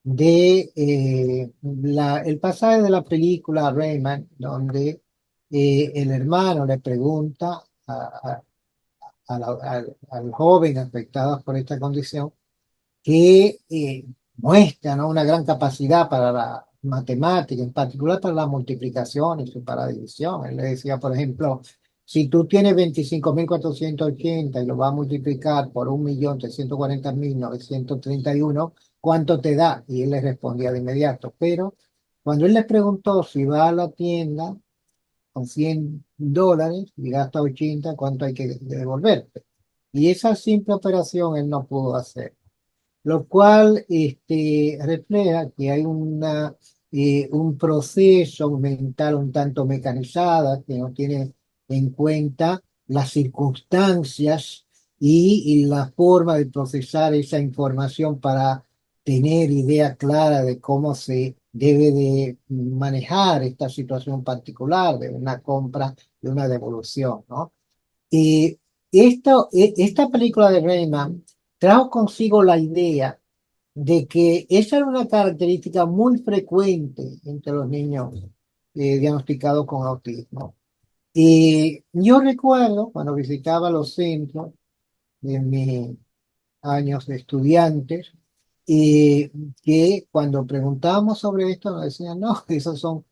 Speaker 1: De el pasaje de la película Rayman, donde el hermano le pregunta al joven afectado por esta condición que muestra, ¿no?, una gran capacidad para la matemática, en particular para la multiplicación y para la división. Él le decía, por ejemplo, si tú tienes 25.480 y lo vas a multiplicar por 1.340.931, ¿cuánto te da? Y él le respondía de inmediato. Pero cuando él le preguntó si va a la tienda con $100 y gasta 80, ¿cuánto hay que devolverte? Y esa simple operación él no pudo hacer. Lo cual refleja que hay un proceso mental un tanto mecanizada que no tiene en cuenta las circunstancias y la forma de procesar esa información para tener idea clara de cómo se debe de manejar esta situación particular de una compra, de una devolución, ¿no? Y esta película de Rayman trajo consigo la idea de que esa era una característica muy frecuente entre los niños diagnosticados con autismo. Y yo recuerdo cuando visitaba los centros en mis años de estudiantes, que cuando preguntábamos sobre esto nos decían, no, esos son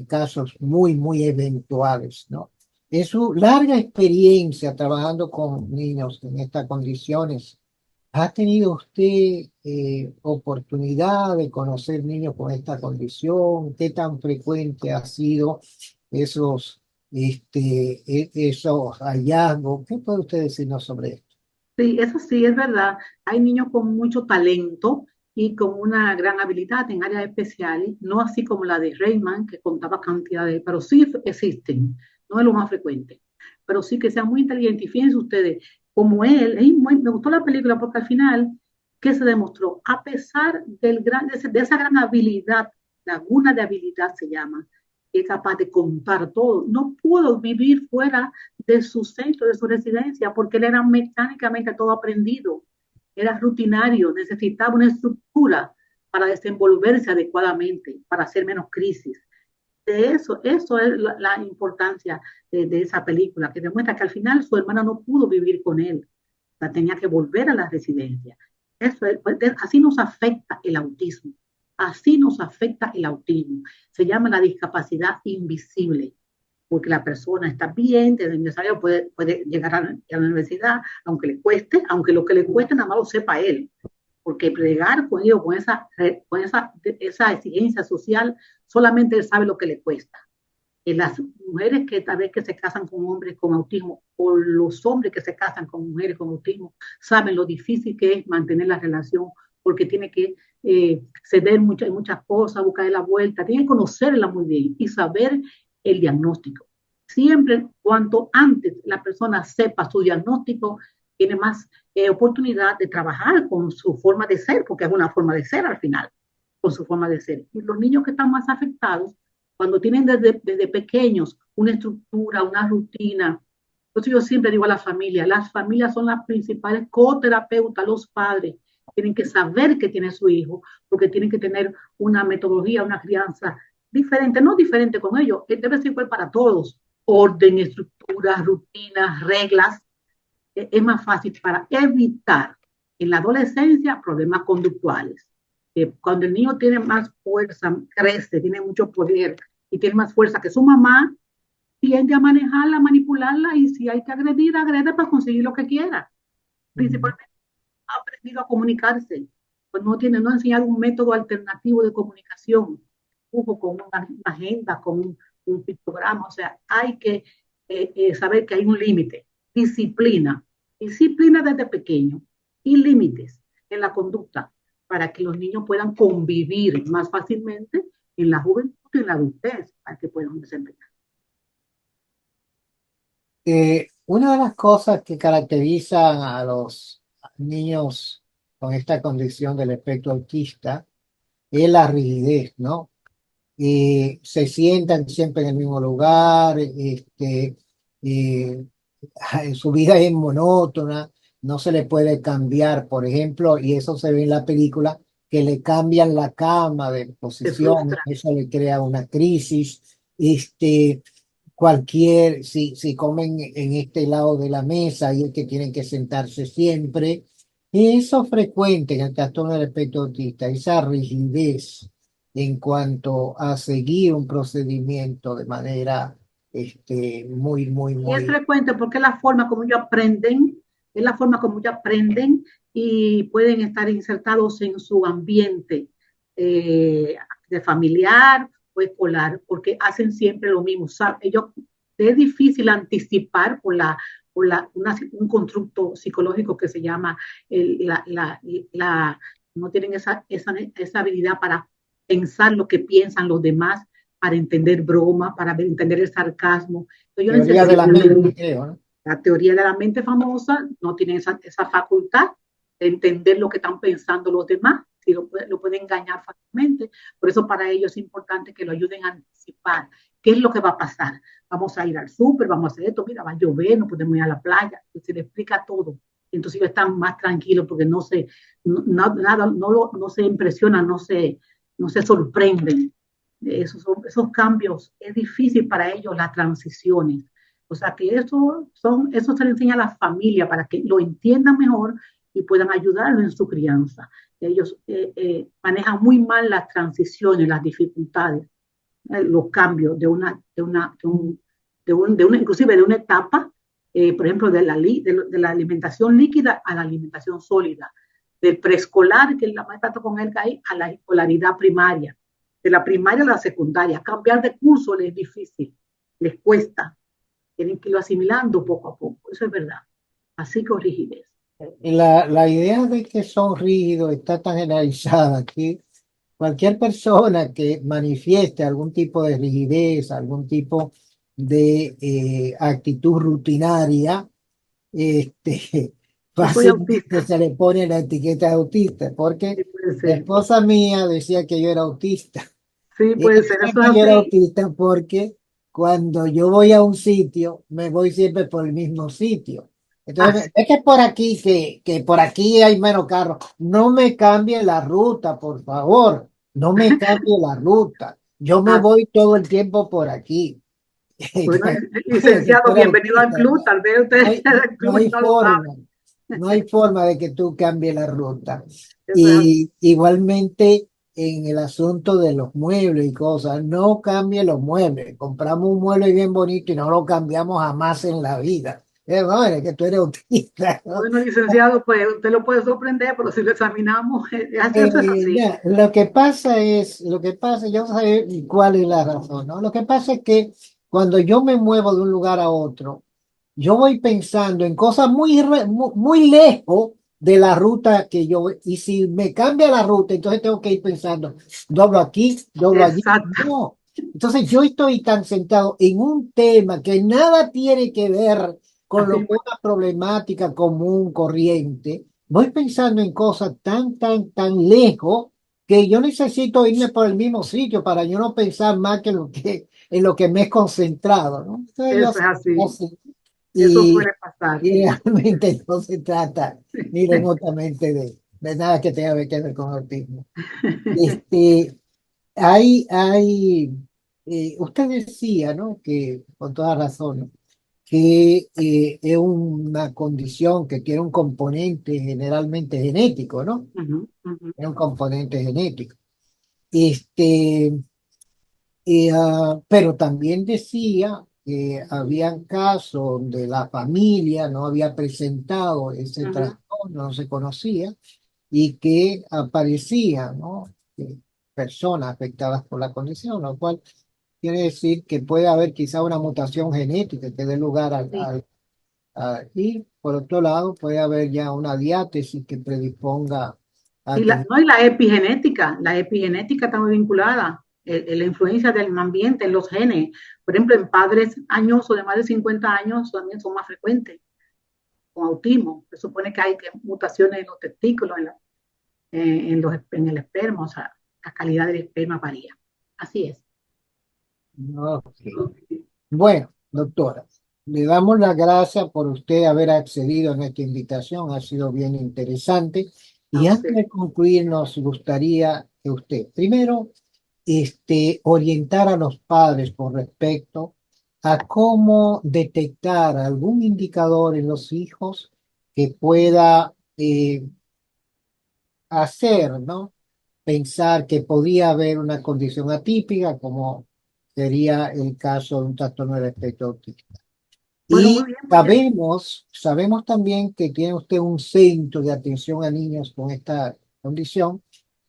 Speaker 1: casos muy, muy eventuales, ¿no? En su larga experiencia trabajando con niños en estas condiciones, ¿ha tenido usted oportunidad de conocer niños con esta condición? ¿Qué tan frecuente ha sido esos hallazgos? ¿Qué puede usted decirnos sobre esto?
Speaker 13: Sí, eso sí, es verdad. Hay niños con mucho talento y con una gran habilidad en áreas especiales, no así como la de Rayman, que contaba cantidades, pero sí existen, no es lo más frecuente, pero sí que sean muy inteligentes. Y fíjense ustedes, como él, me gustó la película porque al final, ¿qué se demostró? A pesar de esa gran habilidad, laguna de habilidad se llama, que es capaz de contar todo, no pudo vivir fuera de su centro, de su residencia, porque él era mecánicamente todo aprendido, era rutinario, necesitaba una estructura para desenvolverse adecuadamente, para hacer menos crisis. Eso es la importancia de esa película, que demuestra que al final su hermana no pudo vivir con él, la tenía que volver a la residencia. Así nos afecta el autismo, así nos afecta el autismo. Se llama la discapacidad invisible, porque la persona está bien, desde el necesario puede llegar a la universidad, aunque le cueste, aunque lo que le cueste nada más lo sepa él, porque plegar con ellos, con esa exigencia social, solamente él sabe lo que le cuesta. Las mujeres que tal vez que se casan con hombres con autismo, o los hombres que se casan con mujeres con autismo, saben lo difícil que es mantener la relación, porque tiene que ceder muchas cosas, buscar la vuelta, tiene que conocerla muy bien y saber el diagnóstico. Siempre, cuanto antes la persona sepa su diagnóstico, tiene más oportunidad de trabajar con su forma de ser, porque es una forma de ser al final, con su forma de ser. Y los niños que están más afectados, cuando tienen desde pequeños una estructura, una rutina. Entonces yo siempre digo a las familias son las principales coterapeutas, los padres tienen que saber que tiene su hijo, porque tienen que tener una metodología, una crianza diferente, no diferente con ellos, debe ser igual para todos, orden, estructuras, rutinas, reglas, es más fácil para evitar en la adolescencia problemas conductuales. Cuando el niño tiene más fuerza, crece, tiene mucho poder y tiene más fuerza que su mamá, tiende a manejarla, manipularla y si hay que agredir, agrede para conseguir lo que quiera. Principalmente ha aprendido a comunicarse, pues no ha enseñado un método alternativo de comunicación, con una agenda, con un pictograma, o sea, hay que saber que hay un límite, disciplina desde pequeño y límites en la conducta para que los niños puedan convivir más fácilmente en la juventud y en la adultez, para que puedan desempeñar.
Speaker 1: Una de las cosas que caracterizan a los niños con esta condición del espectro autista es la rigidez, ¿no? Se sientan siempre en el mismo lugar, su vida es monótona, no se le puede cambiar, por ejemplo, y eso se ve en la película, que le cambian la cama de posición, eso le crea una crisis, si comen en este lado de la mesa y es que tienen que sentarse siempre, y eso es frecuente en el trastorno del espectro autista, esa rigidez en cuanto a seguir un procedimiento de manera muy, muy,
Speaker 13: Y es
Speaker 1: muy...
Speaker 13: frecuente porque es la forma como ellos aprenden, y pueden estar insertados en su ambiente de familiar o escolar, porque hacen siempre lo mismo. Es difícil anticipar un constructo psicológico que se llama, no tienen esa habilidad para pensar lo que piensan los demás, para entender broma, para entender el sarcasmo. Entonces,
Speaker 1: teoría de la mente, creo, ¿no?
Speaker 13: La teoría de la mente famosa no tiene esa facultad de entender lo que están pensando los demás, si lo pueden engañar fácilmente. Por eso para ellos es importante que lo ayuden a anticipar qué es lo que va a pasar. Vamos a ir al súper, vamos a hacer esto, mira, va a llover, no podemos ir a la playa. Se le explica todo. Entonces ellos están más tranquilos porque no se impresionan, no se sorprenden. Esos cambios es difícil para ellos, las transiciones. O sea que eso se le enseña a la familia para que lo entiendan mejor y puedan ayudarlo en su crianza. Ellos manejan muy mal las transiciones, las dificultades, los cambios inclusive de una etapa, por ejemplo, de la alimentación líquida a la alimentación sólida, del preescolar, que es la más tanto con él ahí, a la escolaridad primaria, de la primaria a la secundaria. Cambiar de curso les es difícil, les cuesta. Tienen que irlo asimilando poco a poco, eso es verdad. Así con rigidez.
Speaker 1: La idea de que son rígidos está tan generalizada que cualquier persona que manifieste algún tipo de rigidez, algún tipo de actitud rutinaria, fácilmente se le pone la etiqueta de autista, porque la esposa mía decía que yo era autista.
Speaker 13: Sí, puede ser.
Speaker 1: Eso yo era autista porque cuando yo voy a un sitio, me voy siempre por el mismo sitio. Entonces, es que por aquí, que por aquí hay menos carros. No me cambie la ruta, por favor. No me cambie la ruta. Yo me voy todo el tiempo por aquí.
Speaker 13: Bueno, licenciado, bienvenido al club. Tal vez usted
Speaker 1: no hay forma de que tú cambies la ruta. Y igualmente en el asunto de los muebles y cosas, no cambie los muebles. Compramos un mueble bien bonito y no lo cambiamos jamás en la vida. Es que tú eres autista, ¿no?
Speaker 13: Bueno, licenciado, pues usted lo puede sorprender, pero si lo examinamos, es así.
Speaker 1: Lo que pasa, yo sé cuál es la razón, ¿no? Lo que pasa es que cuando yo me muevo de un lugar a otro, yo voy pensando en cosas muy lejos de la ruta que yo voy. Y si me cambia la ruta, entonces tengo que ir pensando, doblo aquí, doblo allí. No. Entonces yo estoy tan sentado en un tema que nada tiene que ver con lo que es una problemática común, corriente, voy pensando en cosas tan lejos que yo necesito irme por el mismo sitio para yo no pensar más que en lo que me he concentrado, ¿no? Entonces
Speaker 13: Eso es así.
Speaker 1: así.
Speaker 13: Eso
Speaker 1: Y,
Speaker 13: suele pasar.
Speaker 1: y realmente no se trata ni remotamente de nada que tenga que ver con autismo. Este, usted decía, ¿no? Que con toda razón, ¿no? Que es una condición que tiene un componente generalmente genético, ¿no? Es un componente genético. Este, pero también decía que habían casos donde la familia no había presentado ese trastorno, no se conocía, y que aparecían, ¿no? Personas afectadas por la condición, lo cual quiere decir que puede haber quizá una mutación genética que dé lugar y por otro lado puede haber ya una diátesis que predisponga a
Speaker 13: Y
Speaker 1: tener.
Speaker 13: no, y la epigenética está muy vinculada, la influencia del ambiente en los genes. Por ejemplo, en padres añosos de más de 50 años también son más frecuentes con autismo. Se supone que hay mutaciones en los testículos, en el esperma, o sea, la calidad del esperma varía. Así es.
Speaker 1: Ok. Bueno, doctora, le damos las gracias por usted haber accedido a nuestra invitación, ha sido bien interesante. Y antes de concluir, nos gustaría que usted, primero, orientar a los padres con respecto a cómo detectar algún indicador en los hijos que pueda hacer, ¿no? Pensar que podía haber una condición atípica, como sería el caso de un trastorno del espectro autista.
Speaker 13: Bueno,
Speaker 1: Y
Speaker 13: muy bien, muy bien.
Speaker 1: sabemos también que tiene usted un centro de atención a niños con esta condición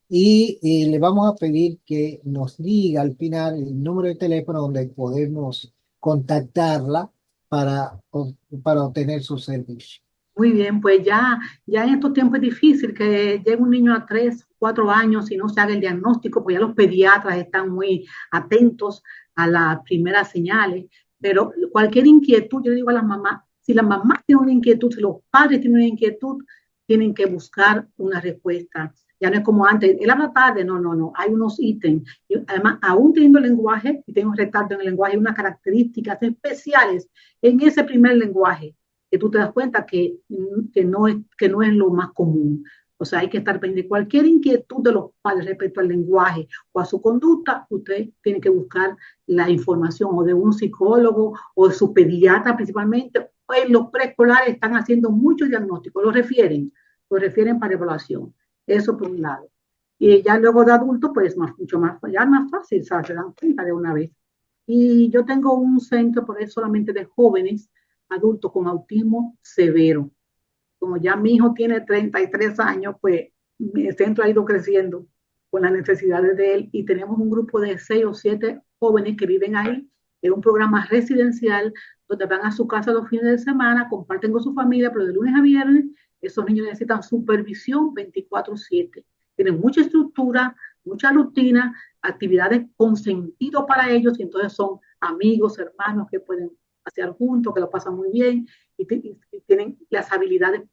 Speaker 1: y le vamos a pedir que nos diga al final el número de teléfono donde podemos contactarla para obtener su servicio.
Speaker 13: Muy bien, pues ya en estos tiempos es difícil que llegue un niño a 3, 4 años y no se haga el diagnóstico, pues ya los pediatras están muy atentos a las primeras señales, pero cualquier inquietud, yo le digo a las mamás, si las mamás tienen una inquietud, si los padres tienen una inquietud, tienen que buscar una respuesta. Ya no es como antes, él habla tarde, no, hay unos ítems. Y además, aún teniendo lenguaje, y tengo retardo en el lenguaje, hay unas características especiales en ese primer lenguaje que tú te das cuenta que no es lo más común. O sea, hay que estar pendiente de cualquier inquietud de los padres respecto al lenguaje o a su conducta. Usted tiene que buscar la información o de un psicólogo o de su pediatra principalmente. En los preescolares están haciendo muchos diagnósticos, lo refieren para evaluación. Eso por un lado. Y ya luego de adultos, pues mucho más, ya más fácil, ¿sabes? Se dan cuenta de una vez. Y yo tengo un centro por eso solamente de jóvenes adultos con autismo severo. Como ya mi hijo tiene 33 años, pues mi centro ha ido creciendo con las necesidades de él y tenemos un grupo de 6 o 7 jóvenes que viven ahí. Es un programa residencial donde van a su casa los fines de semana, comparten con su familia, pero de lunes a viernes esos niños necesitan supervisión 24/7. Tienen mucha estructura, mucha rutina, actividades con sentido para ellos y entonces son amigos, hermanos que pueden pasear juntos, que lo pasan muy bien y tienen las habilidades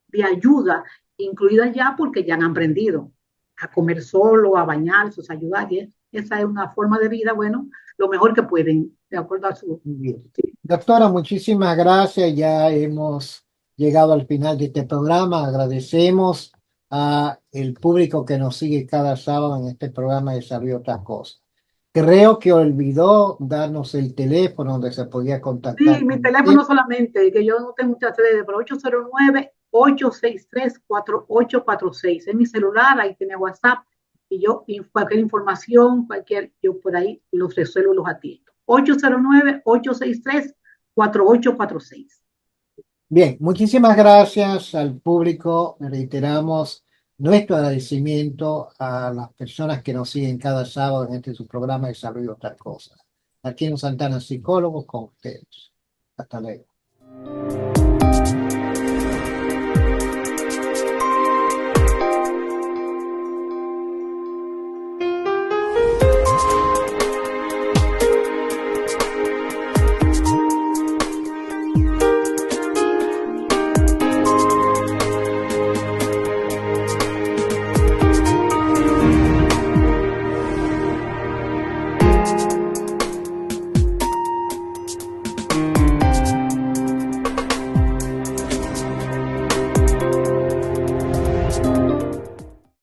Speaker 13: de ayuda incluidas ya porque ya han aprendido a comer solo, a bañarse, a ayudar. Y esa es una forma de vida, bueno, lo mejor que pueden, de acuerdo a su...
Speaker 1: Bien. Doctora, muchísimas gracias. Ya hemos llegado al final de este programa. Agradecemos a el público que nos sigue cada sábado en este programa de Saber Otras Cosas. Creo que olvidó darnos el teléfono donde se podía contactar.
Speaker 13: Sí, mi teléfono solamente, que yo no tengo muchas redes, pero 809-863-4846. Es mi celular, ahí tiene WhatsApp, y yo, cualquier información, yo por ahí los resuelvo, los atiendo. 809-863-4846.
Speaker 1: Bien, muchísimas gracias al público. Reiteramos nuestro agradecimiento a las personas que nos siguen cada sábado en este su programa de Salud y Otras Cosas. Aquí en Santana Psicólogos con ustedes. Hasta luego.